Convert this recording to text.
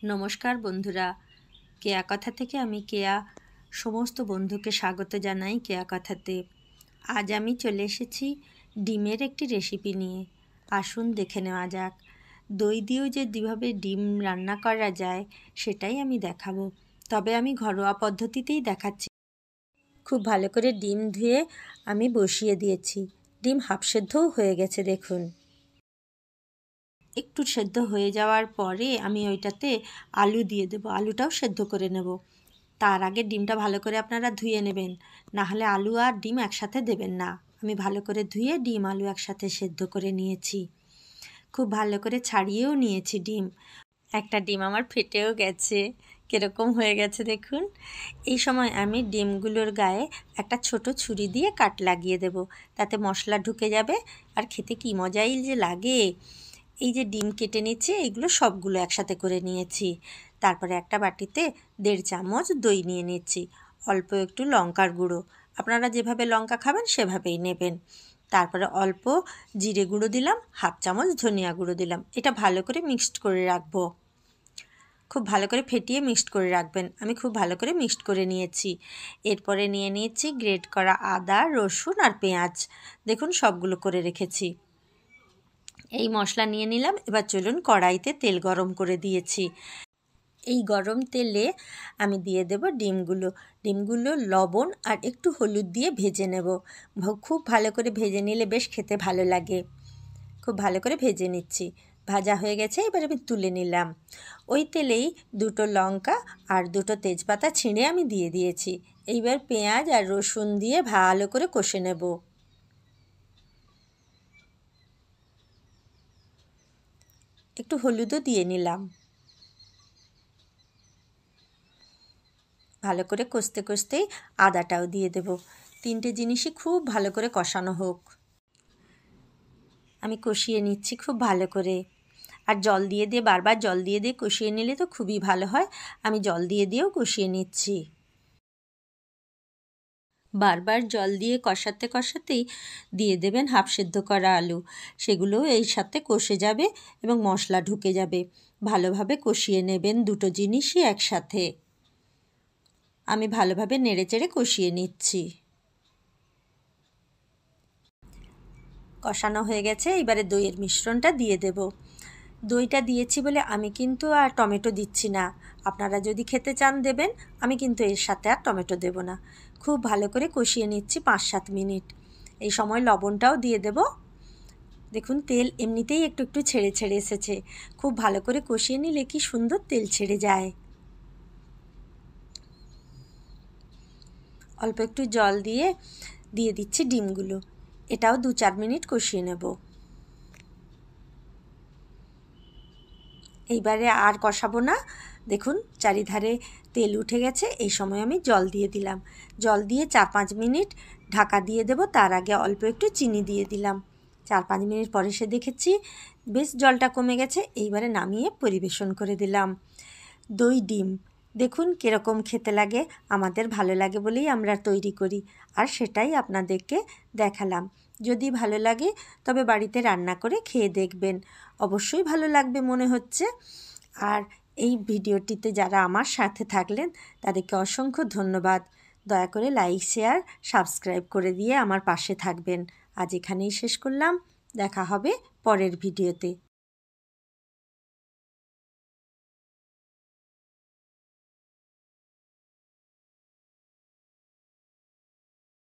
নমস্কার বন্ধুরা, কেয়া কথা থেকে আমি কেয়া সমস্ত বন্ধুকে স্বাগত জানাই কেয়া কথাতে। আজ আমি চলে এসেছি ডিমের একটি রেসিপি নিয়ে। আসুন দেখে নেওয়া যাক। দই দিয়েও যে যেভাবে ডিম রান্না করা যায় সেটাই আমি দেখাবো, তবে আমি ঘরোয়া পদ্ধতিতেই দেখাচ্ছি। খুব ভালো করে ডিম ধুয়ে আমি বসিয়ে দিয়েছি। ডিম হাফ সেদ্ধও হয়ে গেছে দেখুন। একটু সেদ্ধ হয়ে যাওয়ার পরে আমি ওইটাতে আলু দিয়ে দেবো, আলুটাও সেদ্ধ করে নেব। তার আগে ডিমটা ভালো করে আপনারা ধুয়ে নেবেন, না হলে আলু আর ডিম একসাথে দেবেন না। আমি ভালো করে ধুয়ে ডিম আলু একসাথে সেদ্ধ করে নিয়েছি, খুব ভালো করে ছাড়িয়েও নিয়েছি ডিম। একটা ডিম আমার ফেটেও গেছে, কীরকম হয়ে গেছে দেখুন। এই সময় আমি ডিমগুলোর গায়ে একটা ছোট ছুরি দিয়ে কাট লাগিয়ে দেব, তাতে মশলা ঢুকে যাবে আর খেতে কী মজাই যে লাগে। এই যে ডিম কেটে নিচ্ছি, এইগুলো সবগুলো একসাথে করে নিয়েছি। তারপরে একটা বাটিতে 1.5 চামচ দই নিয়ে নিচ্ছি, অল্প একটু লঙ্কার গুঁড়ো, আপনারা যেভাবে লঙ্কা খাবেন সেভাবেই নেবেন। তারপরে অল্প জিরে গুঁড়ো দিলাম, হাফ চামচ ধনিয়া গুঁড়ো দিলাম। এটা ভালো করে মিক্সড করে রাখবো, খুব ভালো করে ফেটিয়ে মিক্সড করে রাখবেন। আমি খুব ভালো করে মিক্সড করে নিয়েছি। এরপরে নিয়ে নিয়েছি গ্রেট করা আদা, রসুন আর পেঁয়াজ, দেখুন সবগুলো করে রেখেছি। এই মশলা নিয়ে নিলাম। এবার চলুন, কড়াইতে তেল গরম করে দিয়েছি। এই গরম তেলে আমি দিয়ে দেব ডিমগুলো লবণ আর একটু হলুদ দিয়ে ভেজে নেব। খুব ভালো করে ভেজে নিলে বেশ খেতে ভালো লাগে। খুব ভালো করে ভেজে নিচ্ছি। ভাজা হয়ে গেছে, এবার আমি তুলে নিলাম। ওই তেলেই 2টো লঙ্কা আর 2টো তেজপাতা ছিঁড়ে আমি দিয়ে দিয়েছি। এইবার পেঁয়াজ আর রসুন দিয়ে ভালো করে কষে নেব। একটু হলুদও দিয়ে নিলাম। ভালো করে কষতে কষতেই আদাটাও দিয়ে দেব। 3টে জিনিসই খুব ভালো করে কষানো হোক। আমি কষিয়ে নিচ্ছি খুব ভালো করে। আর জল দিয়ে দিয়ে বারবার জল দিয়ে দিয়ে কষিয়ে নিলে তো খুবই ভালো হয়। আমি জল দিয়ে দিয়েও কষিয়ে নিচ্ছি। বারবার জল দিয়ে কষাতে কষাতেই দিয়ে দেবেন হাফ সেদ্ধ করা আলু, সেগুলোও এই সাথে কষে যাবে এবং মশলা ঢুকে যাবে। ভালোভাবে কষিয়ে নেবেন দুটো জিনিসই একসাথে। আমি ভালোভাবে নেড়েচেড়ে কষিয়ে নিচ্ছি। কষানো হয়ে গেছে, এবারে দইয়ের মিশ্রণটা দিয়ে দেব। দইটা দিয়েছি বলে আমি কিন্তু আর টমেটো দিচ্ছি না, আপনারা যদি খেতে চান দেবেন, আমি কিন্তু এর সাথে আর টমেটো দেব না। খুব ভালো করে কষিয়ে নিচ্ছি 5-7 মিনিট। এই সময় লবণটাও দিয়ে দেব। দেখুন তেল এমনিতেই একটু একটু ছেড়ে ছেড়ে এসেছে। খুব ভালো করে কষিয়ে নিলে কি সুন্দর তেল ছেড়ে যায়। অল্প একটু জল দিয়ে দিয়ে দিচ্ছি ডিমগুলো। এটাও 2-4 মিনিট কষিয়ে নেব। এইবারে আর কষাবো না। দেখুন চারিধারে তেল উঠে গেছে। এই সময় আমি জল দিয়ে দিলাম। জল দিয়ে 4-5 মিনিট ঢাকা দিয়ে দেব। তার আগে অল্প একটু চিনি দিয়ে দিলাম। 4-5 মিনিট পরে এসে দেখেছি বেশ জলটা কমে গেছে। এইবারে নামিয়ে পরিবেশন করে দিলাম। দই ডিম দেখুন কীরকম খেতে লাগে। আমাদের ভালো লাগে বলেই আমরা তৈরি করি, আর সেটাই আপনাদেরকে দেখালাম। যদি ভালো লাগে তবে বাড়িতে রান্না করে খেয়ে দেখবেন, অবশ্যই ভালো লাগবে মনে হচ্ছে। আর এই ভিডিওটিতে যারা আমার সাথে থাকলেন তাদেরকে অসংখ্য ধন্যবাদ। দয়া করে লাইক, শেয়ার, সাবস্ক্রাইব করে দিয়ে আমার পাশে থাকবেন। আজ এখানেই শেষ করলাম, দেখা হবে পরের ভিডিওতে।